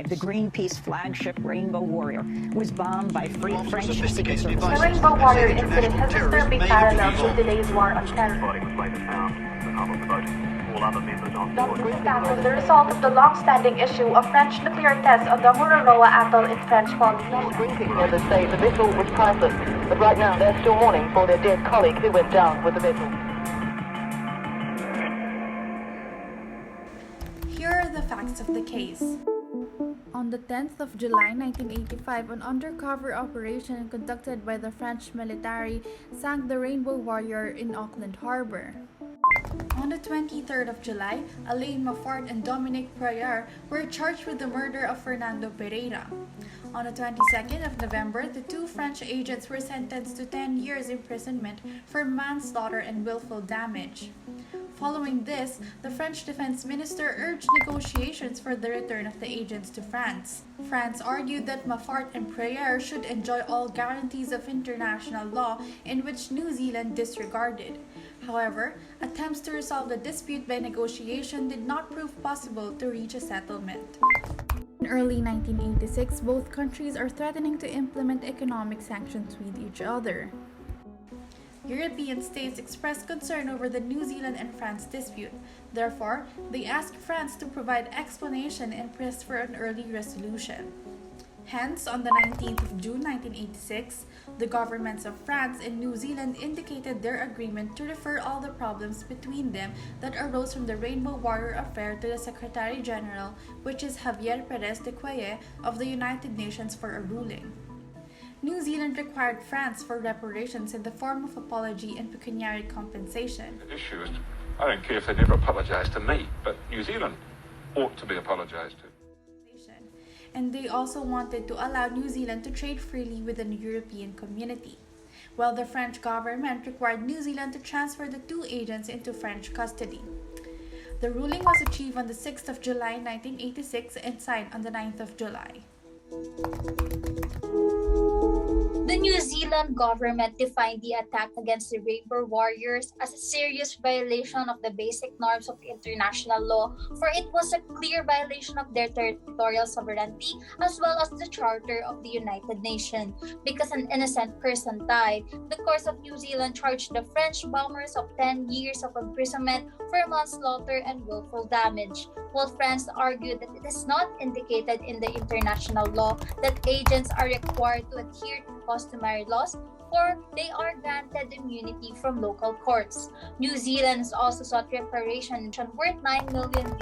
The Greenpeace flagship Rainbow Warrior was bombed by Free French secret services. The Rainbow Warrior incident has disturbing parallels with today's war on terror. That was the result of the long-standing issue of French nuclear tests on the Mururoa atoll in French Polynesia. Greenpeace members say the vessel was priceless, but right now they're still mourning for their dead colleague who went down with the vessel. Here are the facts of the case. On the 10th of July 1985, an undercover operation conducted by the French military sank the Rainbow Warrior in Auckland Harbor. On the 23rd of July, Alain Maffart and Dominique Prayar were charged with the murder of Fernando Pereira. On the 22nd of November, the two French agents were sentenced to 10 years imprisonment for manslaughter and willful damage. Following this, the French defense minister urged negotiations for the return of the agents to France. France argued that Maffart and Prayar should enjoy all guarantees of international law, in which New Zealand disregarded. However, attempts to resolve the dispute by negotiation did not prove possible to reach a settlement. In early 1986, both countries are threatening to implement economic sanctions with each other. European states expressed concern over the New Zealand and France dispute. Therefore, they asked France to provide explanation and pressed for an early resolution. Hence, on the 19th of June 1986, the governments of France and New Zealand indicated their agreement to refer all the problems between them that arose from the Rainbow Warrior affair to the Secretary General, which is Javier Pérez de Cuéllar of the United Nations, for a ruling. New Zealand required France for reparations in the form of apology and pecuniary compensation. The issue is, I don't care if they never apologise to me, but New Zealand ought to be apologised to. And they also wanted to allow New Zealand to trade freely within the European community, while the French government required New Zealand to transfer the two agents into French custody. The ruling was achieved on the 6th of July 1986 and signed on the 9th of July. The New Zealand government defined the attack against the Rainbow Warriors as a serious violation of the basic norms of international law, for it was a clear violation of their territorial sovereignty as well as the Charter of the United Nations. Because an innocent person died, the courts of New Zealand charged the French bombers of 10 years of imprisonment for manslaughter and willful damage, while France argued that it is not indicated in the international law that agents are required to adhere to customary laws, for they are granted immunity from local courts. New Zealand also sought reparation worth $9 million,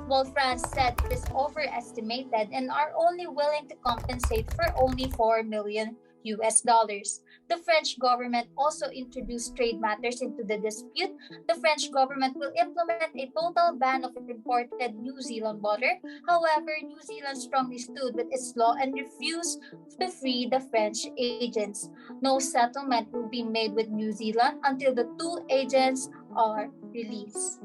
while France said it is overestimated and are only willing to compensate for only $4 million. The French government also introduced trade matters into the dispute. The French government will implement a total ban of imported New Zealand water. However, New Zealand strongly stood with its law and refused to free the French agents. No settlement will be made with New Zealand until the two agents are released.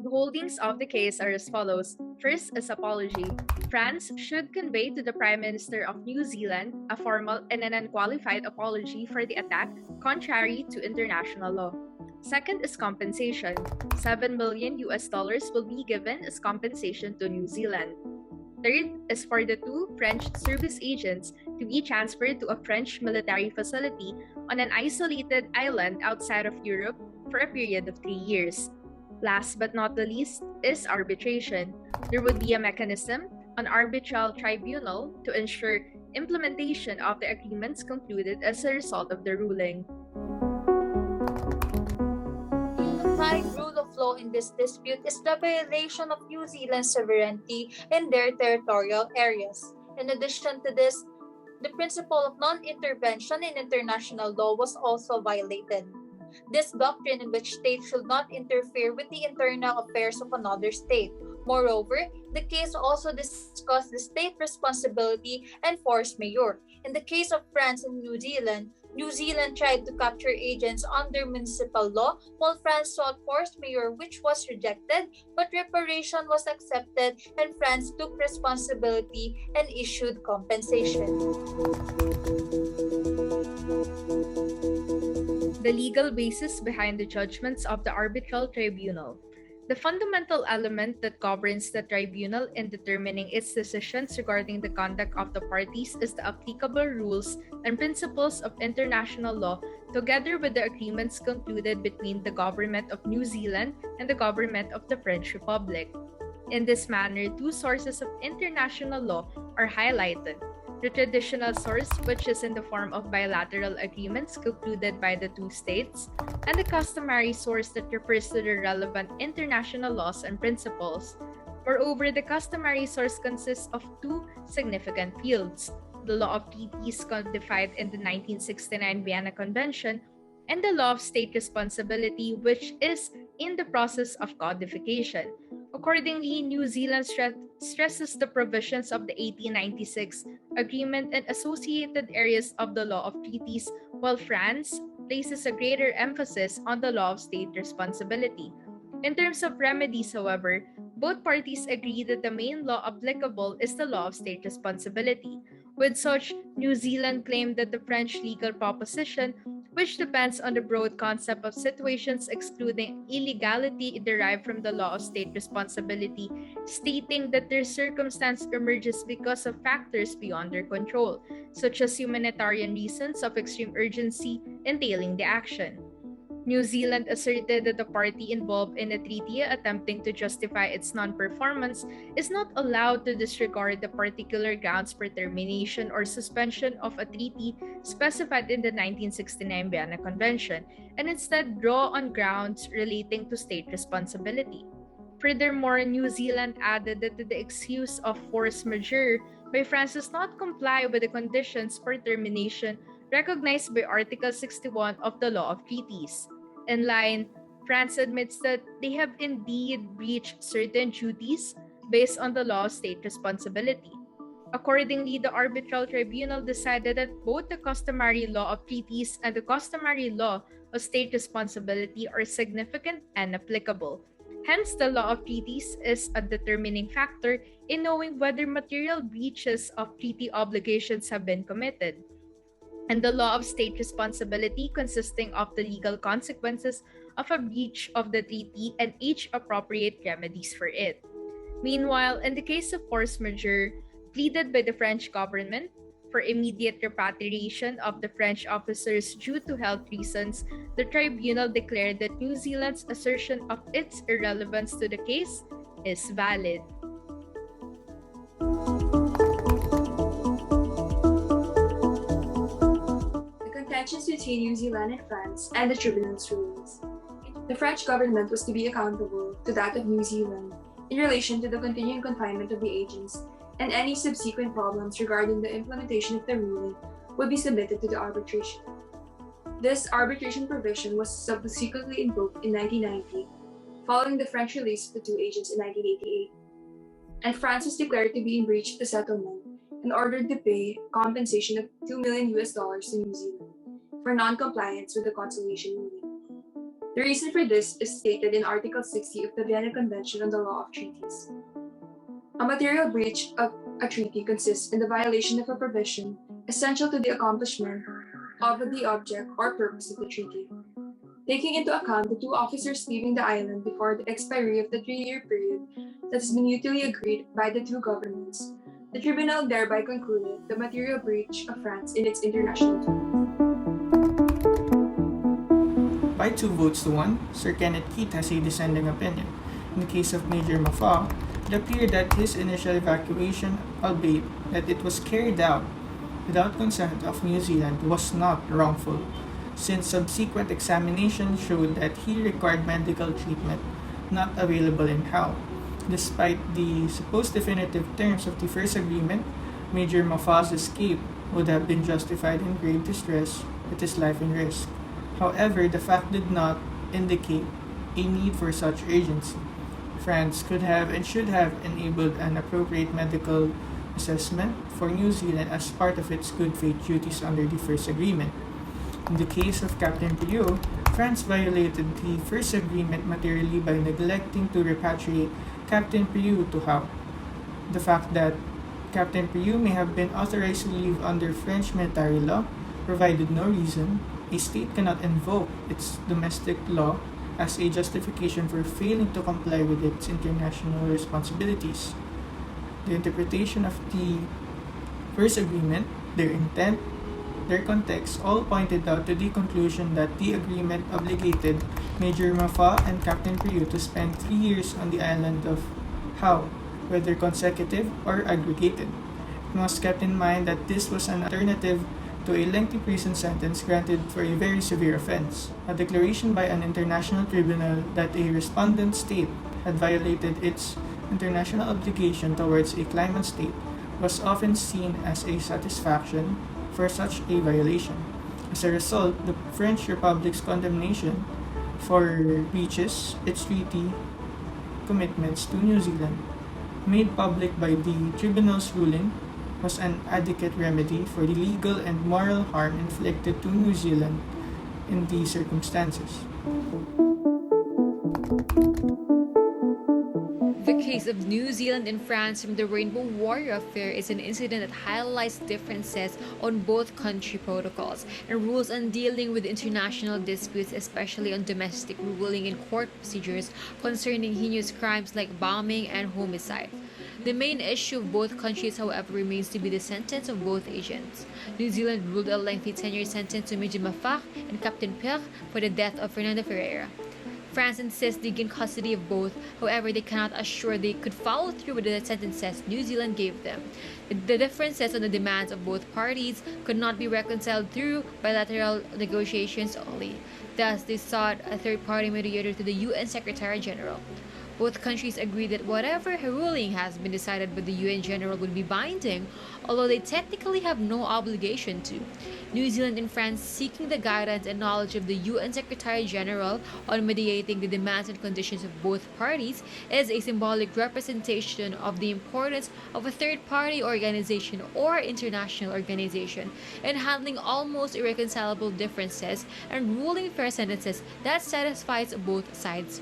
The holdings of the case are as follows. First is apology. France should convey to the Prime Minister of New Zealand a formal and an unqualified apology for the attack, contrary to international law. Second is compensation. $7 million will be given as compensation to New Zealand. Third is for the two French service agents to be transferred to a French military facility on an isolated island outside of Europe for a period of 3 years. Last but not the least is arbitration. There would be a mechanism, an arbitral tribunal, to ensure implementation of the agreements concluded as a result of the ruling. Unified rule of law in this dispute is the violation of New Zealand's sovereignty in their territorial areas. In addition to this, the principle of non-intervention in international law was also violated. This doctrine in which states should not interfere with the internal affairs of another state. Moreover, the case also discussed the state responsibility and force majeure. In the case of France and New Zealand tried to capture agents under municipal law, while France sought force majeure, which was rejected, but reparation was accepted and France took responsibility and issued compensation. The legal basis behind the judgments of the arbitral tribunal. The fundamental element that governs the tribunal in determining its decisions regarding the conduct of the parties is the applicable rules and principles of international law, together with the agreements concluded between the government of New Zealand and the government of the French Republic. In this manner, two sources of international law are highlighted: the traditional source, which is in the form of bilateral agreements concluded by the two states, and the customary source that refers to the relevant international laws and principles. Moreover, the customary source consists of two significant fields: the law of treaties codified in the 1969 Vienna Convention, and the law of state responsibility, which is in the process of codification. Accordingly, New Zealand stresses the provisions of the 1896 agreement and associated areas of the law of treaties, while France places a greater emphasis on the law of state responsibility. In terms of remedies, however, both parties agree that the main law applicable is the law of state responsibility. With such, New Zealand claimed that the French legal proposition, which depends on the broad concept of situations excluding illegality derived from the law of state responsibility, stating that their circumstance emerges because of factors beyond their control, such as humanitarian reasons of extreme urgency entailing the action. New Zealand asserted that the party involved in a treaty attempting to justify its non-performance is not allowed to disregard the particular grounds for termination or suspension of a treaty specified in the 1969 Vienna Convention, and instead draw on grounds relating to state responsibility. Furthermore, New Zealand added that the excuse of force majeure by France does not comply with the conditions for termination recognized by Article 61 of the Law of Treaties. In line, France admits that they have indeed breached certain duties based on the law of state responsibility. Accordingly, the arbitral tribunal decided that both the customary law of treaties and the customary law of state responsibility are significant and applicable. Hence, the law of treaties is a determining factor in knowing whether material breaches of treaty obligations have been committed, and the law of state responsibility consisting of the legal consequences of a breach of the treaty and each appropriate remedies for it. Meanwhile, in the case of force majeure pleaded by the French government for immediate repatriation of the French officers due to health reasons, the tribunal declared that New Zealand's assertion of its irrelevance to the case is valid. Tensions between New Zealand and France and the tribunal's rulings. The French government was to be accountable to that of New Zealand in relation to the continuing confinement of the agents, and any subsequent problems regarding the implementation of the ruling would be submitted to the arbitration. This arbitration provision was subsequently invoked in 1990, following the French release of the two agents in 1988, and France was declared to be in breach of the settlement and ordered to pay compensation of $2 million to New Zealand for non-compliance with the conciliation ruling. The reason for this is stated in Article 60 of the Vienna Convention on the Law of Treaties. A material breach of a treaty consists in the violation of a provision essential to the accomplishment of the object or purpose of the treaty. Taking into account the two officers leaving the island before the expiry of the 3-year period that has been mutually agreed by the two governments, the tribunal thereby concluded the material breach of France in its international treaty. By 2 votes to 1, Sir Kenneth Keith has a dissenting opinion. In the case of Major Mafaa, it appeared that his initial evacuation, albeit that it was carried out without consent of New Zealand, was not wrongful, since subsequent examination showed that he required medical treatment not available in Howe. Despite the supposed definitive terms of the first agreement, Major Mafaa's escape would have been justified in grave distress with his life in risk. However, the fact did not indicate a need for such urgency. France could have and should have enabled an appropriate medical assessment for New Zealand as part of its good faith duties under the first agreement. In the case of Captain Priaulx, France violated the first agreement materially by neglecting to repatriate Captain Priaulx to Howe. The fact that Captain Priaulx may have been authorized to leave under French military law provided no reason A state cannot invoke its domestic law as a justification for failing to comply with its international responsibilities. The interpretation of the first agreement, their intent, their context all pointed out to the conclusion that the agreement obligated Major Mafa and Captain Priu to spend 3 years on the island of Hao, whether consecutive or aggregated. It must kept in mind that this was an alternative to a lengthy prison sentence granted for a very severe offense. A declaration by an international tribunal that a respondent state had violated its international obligation towards a claimant state was often seen as a satisfaction for such a violation. As a result, the French Republic's condemnation for breaches its treaty commitments to New Zealand, made public by the tribunal's ruling, was an adequate remedy for the legal and moral harm inflicted to New Zealand in these circumstances. The case of New Zealand and France from the Rainbow Warrior Affair is an incident that highlights differences on both country protocols and rules on dealing with international disputes, especially on domestic ruling and court procedures concerning heinous crimes like bombing and homicide. The main issue of both countries, however, remains to be the sentence of both agents. New Zealand ruled a lengthy 10-year sentence to Major Mafak and Captain Pierre for the death of Fernando Ferreira. France insists they gain custody of both, however they cannot assure they could follow through with the sentences New Zealand gave them. The differences on the demands of both parties could not be reconciled through bilateral negotiations only. Thus, they sought a third-party mediator to the UN Secretary General. Both countries agreed that whatever ruling has been decided by the UN General would be binding, although they technically have no obligation to. New Zealand and France seeking the guidance and knowledge of the UN Secretary General on mediating the demands and conditions of both parties is a symbolic representation of the importance of a third-party organization or international organization in handling almost irreconcilable differences and ruling fair sentences that satisfies both sides.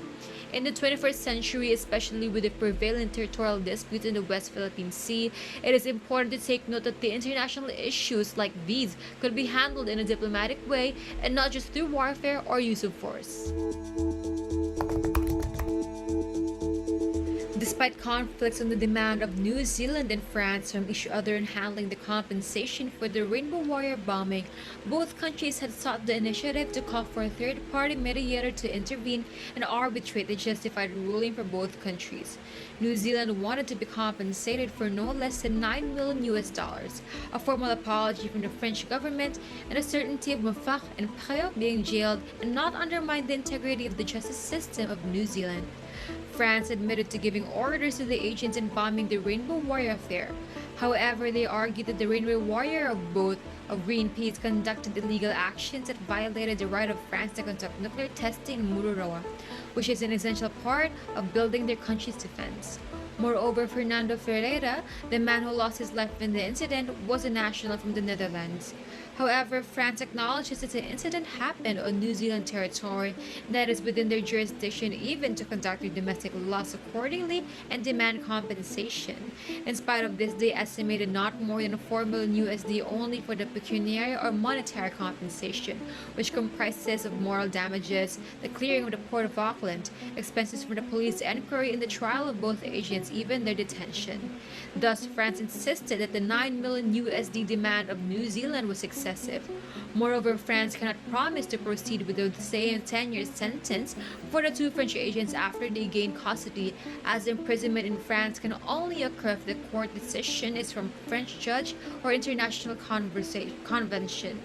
In the 21st century, especially with the prevalent territorial disputes in the West Philippine Sea, it is important to take note that the international issues like these could be handled in a diplomatic way and not just through warfare or use of force. Despite conflicts on the demand of New Zealand and France from each other in handling the compensation for the Rainbow Warrior bombing, both countries had sought the initiative to call for a third-party mediator to intervene and arbitrate the justified ruling for both countries. New Zealand wanted to be compensated for no less than $9 million, a formal apology from the French government, and a certainty of Mafak and Priu being jailed and not undermine the integrity of the justice system of New Zealand. France admitted to giving orders to the agents in bombing the Rainbow Warrior Affair. However, they argued that the Rainbow Warrior of Greenpeace conducted illegal actions that violated the right of France to conduct nuclear testing in Mururoa, which is an essential part of building their country's defense. Moreover, Fernando Ferreira, the man who lost his life in the incident, was a national from the Netherlands. However, France acknowledges that the incident happened on New Zealand territory and that it is within their jurisdiction even to conduct their domestic laws accordingly and demand compensation. In spite of this, they estimated not more than $4 million only for the pecuniary or monetary compensation, which comprises of moral damages, the clearing of the Port of Auckland, expenses for the police inquiry in the trial of both agents, even their detention. Thus, France insisted that the $9 million demand of New Zealand was excessive. Moreover, France cannot promise to proceed with the same 10-year sentence for the two French agents after they gain custody, as imprisonment in France can only occur if the court decision is from a French judge or international convention.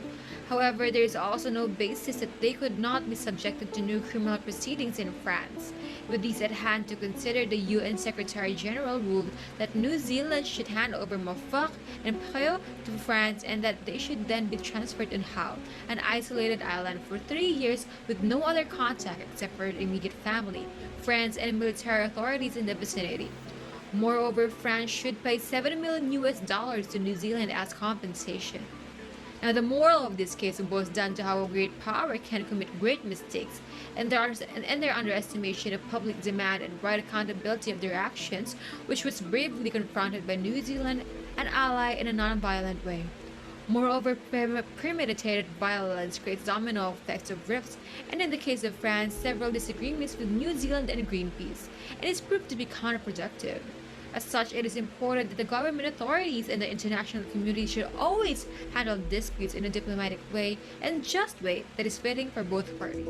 However, there is also no basis that they could not be subjected to new criminal proceedings in France. With these at hand to consider, the UN Secretary General ruled that New Zealand should hand over Mafak and Priu to France and that they should then be transferred in Hao, an isolated island, for 3 years with no other contact except for their immediate family, friends, and military authorities in the vicinity. Moreover, France should pay $7 million to New Zealand as compensation. Now, the moral of this case boils down to how a great power can commit great mistakes, and their underestimation of public demand and right accountability of their actions, which was bravely confronted by New Zealand, an ally in a non-violent way. Moreover, premeditated violence creates domino effects of rifts, and in the case of France, several disagreements with New Zealand and Greenpeace, and it's proved to be counterproductive. As such, it is important that the government authorities and the international community should always handle disputes in a diplomatic way and just way that is fitting for both parties.